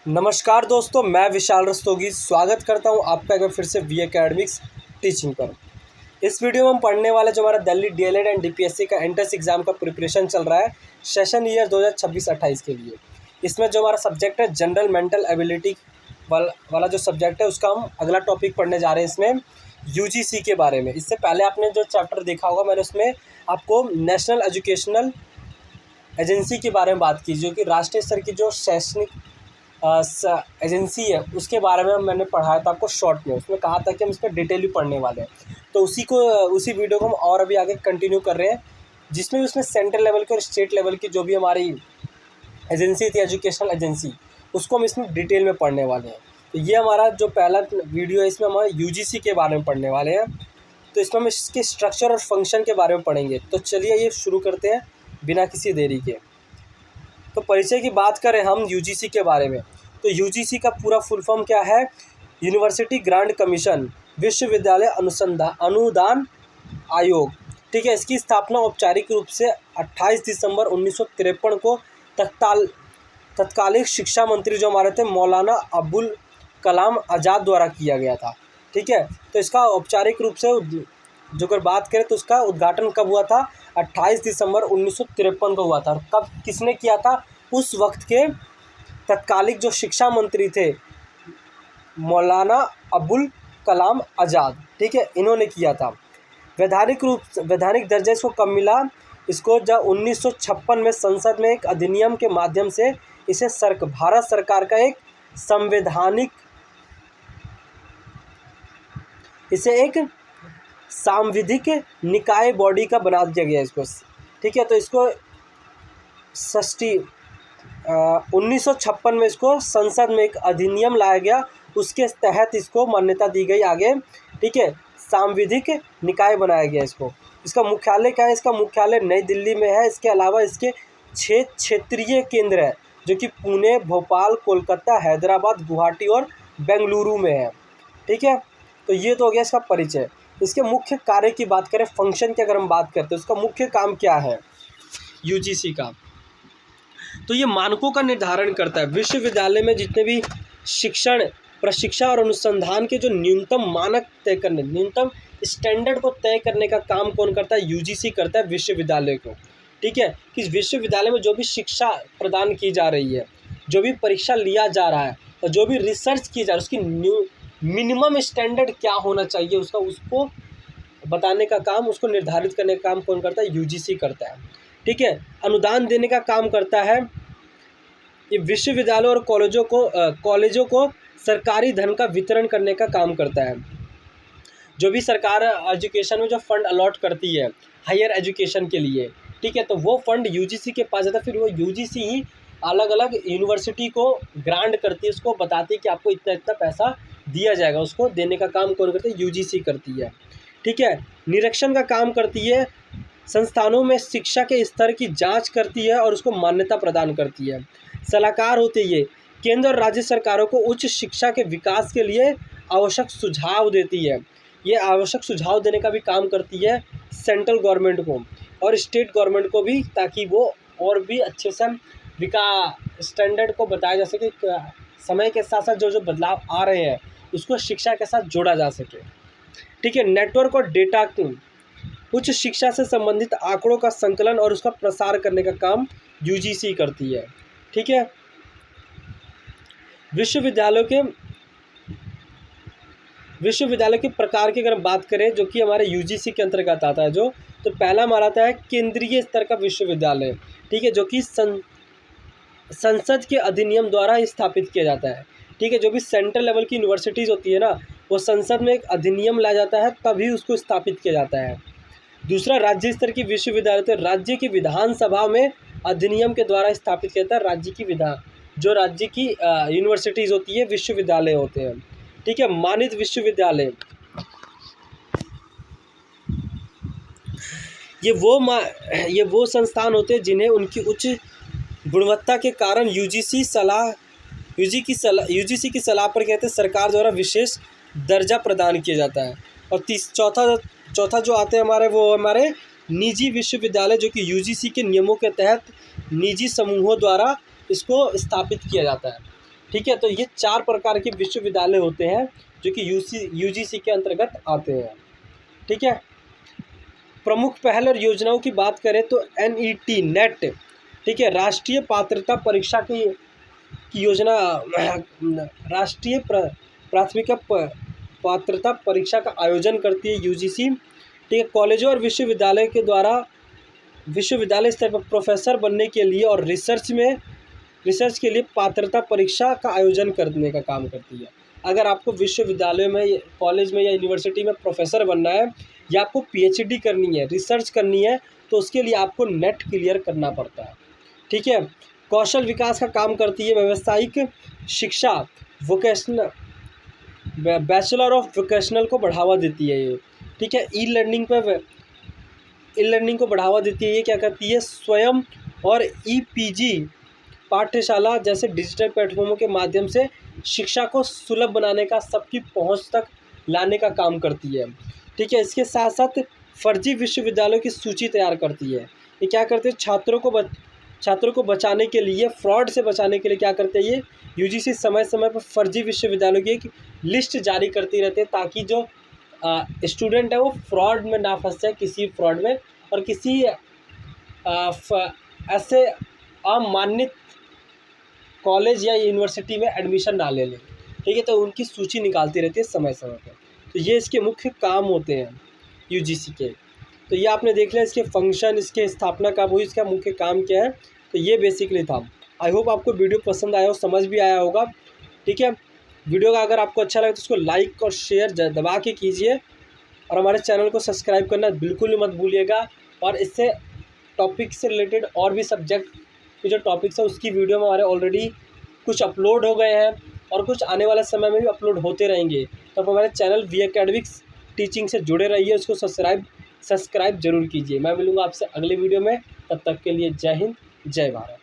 नमस्कार दोस्तों, मैं विशाल रस्तोगी स्वागत करता हूं आपका एक बार फिर से वी एकेडमिक्स टीचिंग पर। इस वीडियो में हम पढ़ने वाले जो हमारा दिल्ली डीएलएड एंड डीपीएससी का एंट्रेंस एग्जाम का प्रिपरेशन चल रहा है सेशन ईयर 2026-28 के लिए। इसमें जो हमारा सब्जेक्ट है जनरल मेंटल एबिलिटी वाला जो सब्जेक्ट है उसका हम अगला टॉपिक पढ़ने जा रहे हैं इसमें यूजीसी के बारे में। इससे पहले आपने जो चैप्टर देखा होगा मैंने उसमें आपको नेशनल एजुकेशनल एजेंसी के बारे में बात की, जो कि राष्ट्रीय स्तर की जो शैक्षणिक एजेंसी है उसके बारे में मैंने पढ़ाया था आपको शॉर्ट में। उसमें कहा था कि हम इस पर डिटेल भी पढ़ने वाले हैं, तो उसी वीडियो को हम और अभी आगे कंटिन्यू कर रहे हैं, जिसमें उसमें सेंट्रल लेवल की और स्टेट लेवल की जो भी हमारी एजेंसी थी एजुकेशनल एजेंसी, उसको हम इसमें डिटेल में पढ़ने वाले हैं। तो ये हमारा जो पहला वीडियो है इसमें हमारे यूजीसी के बारे में पढ़ने वाले हैं। तो इसमें हम इसके स्ट्रक्चर और फंक्शन के बारे में पढ़ेंगे। तो चलिए ये शुरू करते हैं बिना किसी देरी के। तो परिचय की बात करें हम यूजीसी के बारे में, तो यूजीसी का पूरा फुल फॉर्म क्या है? यूनिवर्सिटी ग्रांट कमीशन, विश्वविद्यालय अनुदान आयोग। ठीक है, इसकी स्थापना औपचारिक रूप से 28 दिसंबर 1953 को तत्कालीन शिक्षा मंत्री जो हमारे थे मौलाना अबुल कलाम आज़ाद द्वारा किया गया था। ठीक है, तो इसका औपचारिक रूप से जो अगर बात करें तो उसका उद्घाटन कब हुआ था? 28 दिसंबर 1953 को हुआ था। और कब किसने किया था? उस वक्त के तत्कालीन जो शिक्षा मंत्री थे मौलाना अबुल कलाम आज़ाद। ठीक है, इन्होंने किया था। वैधानिक दर्जा इसको कब मिला? इसको जब 1956 में संसद में एक अधिनियम के माध्यम से इसे भारत सरकार का एक सांविधिक निकाय बॉडी का बना दिया गया इसको। ठीक है, तो इसको 1956 में इसको संसद में एक अधिनियम लाया गया, उसके तहत इसको मान्यता दी गई आगे। ठीक है, सांविधिक निकाय बनाया गया इसको। इसका मुख्यालय क्या है? इसका मुख्यालय नई दिल्ली में है। इसके अलावा इसके 6 क्षेत्रीय केंद्र है, जो कि पुणे, भोपाल, कोलकाता, हैदराबाद, गुवाहाटी और बेंगलुरु में है। ठीक है, तो ये तो हो गया इसका परिचय। इसके मुख्य कार्य की बात करें, फंक्शन की अगर हम बात करते हैं, उसका मुख्य काम क्या है यूजीसी का? तो ये मानकों का निर्धारण करता है। विश्वविद्यालय में जितने भी शिक्षण, प्रशिक्षण और अनुसंधान के जो न्यूनतम मानक तय करने, न्यूनतम स्टैंडर्ड को तय करने का काम कौन करता है? यूजीसी करता है विश्वविद्यालय को। ठीक है, कि विश्वविद्यालय में जो भी शिक्षा प्रदान की जा रही है, जो भी परीक्षा लिया जा रहा है और जो भी रिसर्च की जा रही है, उसकी मिनिमम स्टैंडर्ड क्या होना चाहिए उसको बताने का काम, उसको निर्धारित करने का काम कौन करता है? यूजीसी करता है। ठीक है, अनुदान देने का काम करता है ये विश्वविद्यालयों और कॉलेजों को सरकारी धन का वितरण करने का काम करता है। जो भी सरकार एजुकेशन में जो फंड अलॉट करती है हायर एजुकेशन के लिए, ठीक है, तो वो फंड यूजीसी के पास जाता है। फिर वो यूजीसी ही अलग अलग यूनिवर्सिटी को ग्रांट करती है, उसको बताती है कि आपको इतना इतना पैसा दिया जाएगा। उसको देने का काम कौन करती है? यूजीसी करती है। ठीक है, निरीक्षण का काम करती है, संस्थानों में शिक्षा के स्तर की जांच करती है और उसको मान्यता प्रदान करती है। सलाहकार होती है, केंद्र और राज्य सरकारों को उच्च शिक्षा के विकास के लिए आवश्यक सुझाव देती है। ये आवश्यक सुझाव देने का भी काम करती है सेंट्रल गवर्नमेंट को और स्टेट गवर्नमेंट को भी, ताकि वो और भी अच्छे से विकास स्टैंडर्ड को बताया जा सके। समय के साथ साथ जो बदलाव आ रहे हैं उसको शिक्षा के साथ जोड़ा जा सके। ठीक है, नेटवर्क और डेटा को उच्च शिक्षा से संबंधित आंकड़ों का संकलन और उसका प्रसार करने का काम यूजीसी करती है। ठीक है, विश्वविद्यालय के प्रकार की अगर हम बात करें जो कि हमारे यूजीसी के अंतर्गत आता है, जो तो पहला हमारा आता है केंद्रीय स्तर का विश्वविद्यालय। ठीक है, जो कि संसद के अधिनियम द्वारा स्थापित किया जाता है। ठीक है, जो भी सेंट्रल लेवल की यूनिवर्सिटीज़ होती है ना, वो संसद में एक अधिनियम लाया जाता है तभी उसको स्थापित किया जाता है। दूसरा राज्य स्तर की विश्वविद्यालय, तो राज्य की विधानसभा में अधिनियम के द्वारा स्थापित किया जाता है। राज्य की यूनिवर्सिटीज़ होती है, विश्वविद्यालय होते हैं। ठीक है, मानित विश्वविद्यालय, ये वो संस्थान होते हैं जिन्हें उनकी उच्च गुणवत्ता के कारण यूजीसी की सलाह पर कहते हैं सरकार द्वारा विशेष दर्जा प्रदान किया जाता है। और चौथा जो आते हैं हमारे निजी विश्वविद्यालय, जो कि यूजीसी के नियमों के तहत निजी समूहों द्वारा इसको स्थापित किया जाता है। ठीक है, तो ये 4 प्रकार के विश्वविद्यालय होते हैं जो कि यूजीसी के अंतर्गत आते हैं। ठीक है, प्रमुख पहल और योजनाओं की बात करें तो NET नेट, ठीक है, राष्ट्रीय पात्रता परीक्षा की योजना, राष्ट्रीय प्राथमिक पात्रता परीक्षा का आयोजन करती है यूजीसी। ठीक है, कॉलेजों और विश्वविद्यालय के द्वारा विश्वविद्यालय स्तर पर प्रोफेसर बनने के लिए और रिसर्च के लिए पात्रता परीक्षा का आयोजन करने का काम करती है। अगर आपको विश्वविद्यालय में, कॉलेज में या यूनिवर्सिटी में प्रोफेसर बनना है या आपको PhD करनी है, रिसर्च करनी है, तो उसके लिए आपको नेट क्लियर करना पड़ता है। ठीक है, कौशल विकास का काम करती है, व्यावसायिक शिक्षा, वोकेशनल, बैचलर ऑफ वोकेशनल को बढ़ावा देती है ये। ठीक है, ई लर्निंग को बढ़ावा देती है। ये क्या करती है, स्वयं और EPG पाठ्यशाला जैसे डिजिटल प्लेटफॉर्मों के माध्यम से शिक्षा को सुलभ बनाने का, सबकी पहुंच तक लाने का काम करती है। ठीक है, इसके साथ साथ फर्जी विश्वविद्यालयों की सूची तैयार करती है। ये क्या करते हैं, छात्रों को बचाने के लिए, फ्रॉड से बचाने के लिए क्या करते हैं, ये यूजीसी समय समय पर फर्जी विश्वविद्यालयों की एक लिस्ट जारी करती रहती है, ताकि जो स्टूडेंट है वो फ्रॉड में ना फंस जाए, किसी फ्रॉड में, और किसी ऐसे अमान्य कॉलेज या यूनिवर्सिटी में एडमिशन ना ले लें। ठीक है, तो उनकी सूची निकालती रहती है समय समय पर। तो ये इसके मुख्य काम होते हैं यूजीसी के। तो ये आपने देख लिया इसके फंक्शन, इसके स्थापना कब हुई, इसका मुख्य काम क्या है। तो ये बेसिकली था। आई होप आपको वीडियो पसंद आया हो, समझ भी आया होगा। ठीक है, वीडियो का अगर आपको अच्छा लगे तो उसको लाइक और शेयर दबा के कीजिए, और हमारे चैनल को सब्सक्राइब करना बिल्कुल भी मत भूलिएगा। और इससे टॉपिक से रिलेटेड और भी सब्जेक्ट के जो टॉपिक्स है उसकी वीडियो में हमारे ऑलरेडी कुछ अपलोड हो गए हैं, और कुछ आने वाले समय में भी अपलोड होते रहेंगे। तो आप हमारे चैनल वी एकेडमिक्स टीचिंग से जुड़े रहिए, उसको सब्सक्राइब ज़रूर कीजिए। मैं मिलूँगा आपसे अगले वीडियो में, तब तक के लिए जय हिंद, जय भारत।